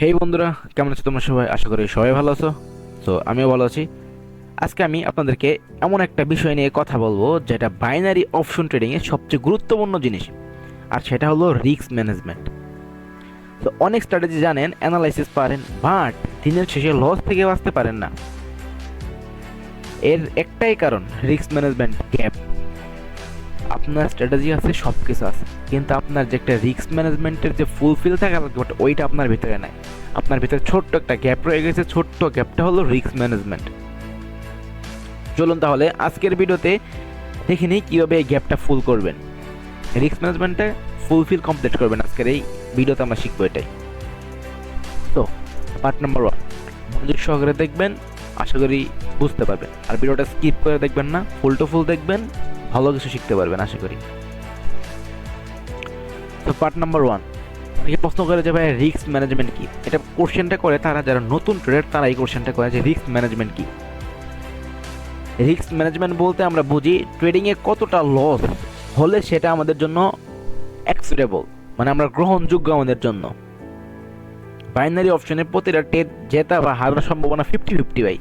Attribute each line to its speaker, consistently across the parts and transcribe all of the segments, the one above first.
Speaker 1: হেই বন্ধুরা, কেমন আছো তোমরা সবাই? আশা করি সবাই ভালো আছো। তো আমিও ভালো আছি। আজকে আমি আপনাদেরকে এমন একটা বিষয় নিয়ে কথা বলবো যেটা বাইনারি অপশন ট্রেডিং এর সবচেয়ে গুরুত্বপূর্ণ জিনিস, আর সেটা হলো রিস্ক ম্যানেজমেন্ট। তো অনেক স্ট্র্যাটেজি জানেন, অ্যানালাইসিস পারেন, বাট দিনের শেষে লস থেকে বাঁচতে পারেন না। এর একটাই কারণ, রিস্ক ম্যানেজমেন্ট গ্যাপ। আপনার স্ট্র্যাটেজি আছে, সব কিছু আছে, কিন্তু আপনার যে একটা রিস্ক ম্যানেজমেন্টের যে ফুলফিল থাকা লাগবে ওইটা আপনার ভিতরে নাই। আপনার ভিতরে ছোট্ট একটা গ্যাপ রয়ে গেছে, ছোট্ট গ্যাপটা হলো রিস্ক ম্যানেজমেন্ট। চলুন তাহলে আজকের ভিডিওতে দেখে নিই কীভাবে এই গ্যাপটা ফুল করবেন, রিস্ক ম্যানেজমেন্টে ফুলফিল কমপ্লিট করবেন। আজকের এই ভিডিওতে আমরা শিখবো এটাই। তো পার্ট নাম্বার 1, মনোযোগ সহকারে দেখবেন, আশা করি বুঝতে পারবেন। আর ভিডিওটা স্কিপ করে দেখবেন না, ফুল টু ফুল দেখবেন, ভালো কিছু শিখতে পারবেন আশা করি। তো পার্ট নাম্বার 1, অনেকে প্রশ্ন করে যে ভাই রিস্ক ম্যানেজমেন্ট কি। এটা কোশ্চেনটা করে তারা যারা নতুন ট্রেডার, তারা এই কোশ্চেনটা করে যে রিস্ক ম্যানেজমেন্ট কি। রিস্ক ম্যানেজমেন্ট বলতে আমরা বুঝি ট্রেডিংয়ে কতটা লস হলে সেটা আমাদের জন্য অ্যাকসেপ্টেবল, মানে আমরা গ্রহণযোগ্য আমাদের জন্য। বাইনারি অপশনে প্রতিটা ট্রেড জেতা বা হারার সম্ভাবনা 50-50 ভাই।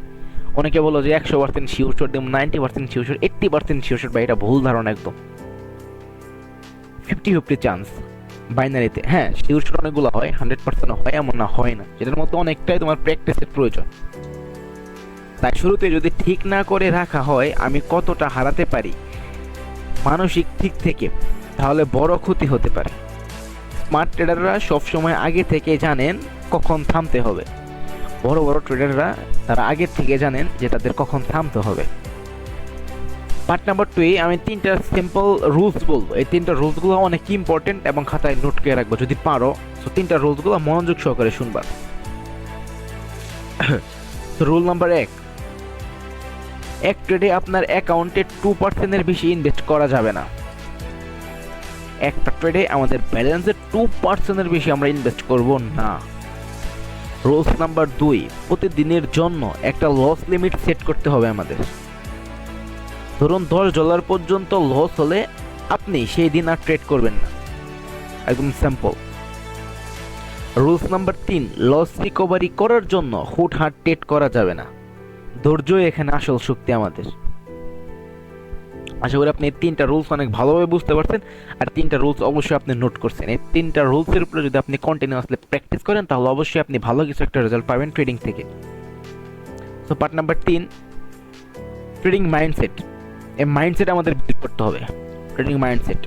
Speaker 1: অনেকে বলো যে 100% শিওর, 90% শিওর, 80% শিওর ভাই, এটা ভুল ধারণা একদম। 50-50 চান্স বাইনারিতে। হ্যাঁ, শিওর অনেকগুলো হয়, 100% হয় এমন না, হয় না, যেটার মধ্যে অনেকটাই তোমার প্র্যাকটিসের প্রয়োজন। তাই শুরুতে যদি ঠিক না করে রাখা হয় আমি কতটা হারাতে পারি মানসিক দিক থেকে, তাহলে বড় ক্ষতি হতে পারে। স্মার্ট ট্রেডাররা সবসময় আগে থেকে জানেন কখন থামতে হবে। বড় বড় ট্রেডাররা তারা আগে থেকে জানেন যে তাদের কখন থামতে হবে। পার্ট নাম্বার 2 আমি 3টা সিম্পল রুলস বলবো। এই 3টা রুলসগুলো অনেক ইম্পর্টেন্ট এবং খাতায় নোট করে রাখবো যদি পারো। তো 3টা রুলসগুলো মনোযোগ সহকারে শুনবা। রুল নাম্বার 1, এক ট্রেডে আপনার অ্যাকাউন্টে 2% বেশি ইনভেস্ট করা যাবে না। একটা ট্রেডে আমাদের ব্যালেন্সে 2% বেশি আমরা ইনভেস্ট করব না। রুলস নাম্বার 2, প্রতিদিনের জন্য একটা লস লিমিট সেট করতে হবে আমাদের। ধরুন $10 পর্যন্ত লস হলে আপনি সেই দিন আর ট্রেড করবেন না, একদম simple. Rules number 3, loss recovery করার জন্য হুটহাট ট্রেড করা যাবে না। ধৈর্য এখানে আসল শক্তি আমাদের। আশা করি আপনি এই 3টা রুলস অনেক ভালোভাবে বুঝতে পারছেন, আর 3টা রুলস অবশ্যই আপনি নোট করছেন। এই 3টা রুলসের উপরে যদি আপনি কন্টিনিউয়াসলি প্র্যাকটিস করেন তাহলে অবশ্যই আপনি ভালো কিছু একটা রেজাল্ট পাবেন ট্রেডিং থেকে। তো পার্ট নাম্বার 3, ট্রেডিং মাইন্ডসেট। এই মাইন্ডসেট আমাদের বিল্ড করতে হবে, ট্রেডিং মাইন্ডসেট।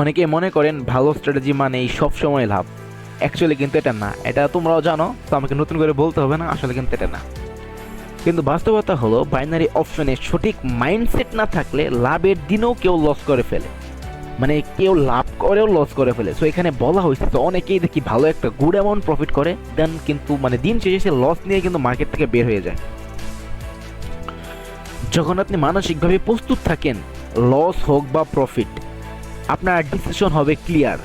Speaker 1: অনেকে মনে করেন ভালো স্ট্র্যাটেজি মানেই সব সময় লাভ। অ্যাকচুয়ালি কিন্তু এটা না, এটা তোমরাও জানো, তো আমাকে নতুন করে বলতে হবে না, আসলে কিন্তু এটা না। কিন্তু বাস্তবতা হলো বাইনারি অপশনে সঠিক মাইন্ডসেট না থাকলে লাভের দিনেও কেউ লস করে ফেলে, মানে কেউ লাভ করেও লস করে ফেলে। সো এখানে বলা হয়েছে তো অনেকেই দেখি ভালো একটা গুড অ্যামাউন্ট প্রফিট করে দেন, কিন্তু মানে দিন শেষে সে লস নিয়ে কিন্তু মার্কেট থেকে বের হয়ে যায়। যখন আপনি মানসিকভাবে প্রস্তুত থাকেন, লস হোক বা প্রফিট, আপনার ডিসিশন হবে ক্লিয়ার,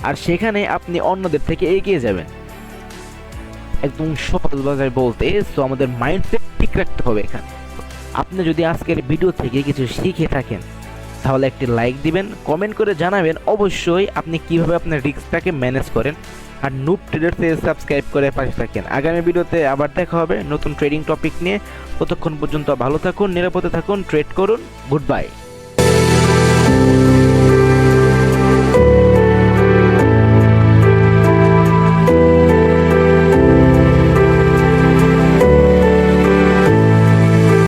Speaker 1: আর সেখানে আপনি অন্যদের থেকে এগিয়ে যাবেন। একদম সহজ ভাষায় বলতে, সো আমাদের মাইন্ডসেট ঠিক রাখতে হবে এখানে। আপনি যদি আজকের ভিডিও থেকে কিছু শিখে থাকেন তাহলে একটি লাইক দিবেন, কমেন্ট করে জানাবেন অবশ্যই আপনি কিভাবে আপনার রিস্কটাকে ম্যানেজ করেন। আর নুব ট্রেডার্সে সাবস্ক্রাইব করে পাশে থাকেন। আগামী ভিডিওতে আবার দেখা হবে নতুন ট্রেডিং টপিক নিয়ে। ততক্ষণ পর্যন্ত ভালো থাকুন, নিরাপদে থাকুন, ট্রেড করুন। Good bye.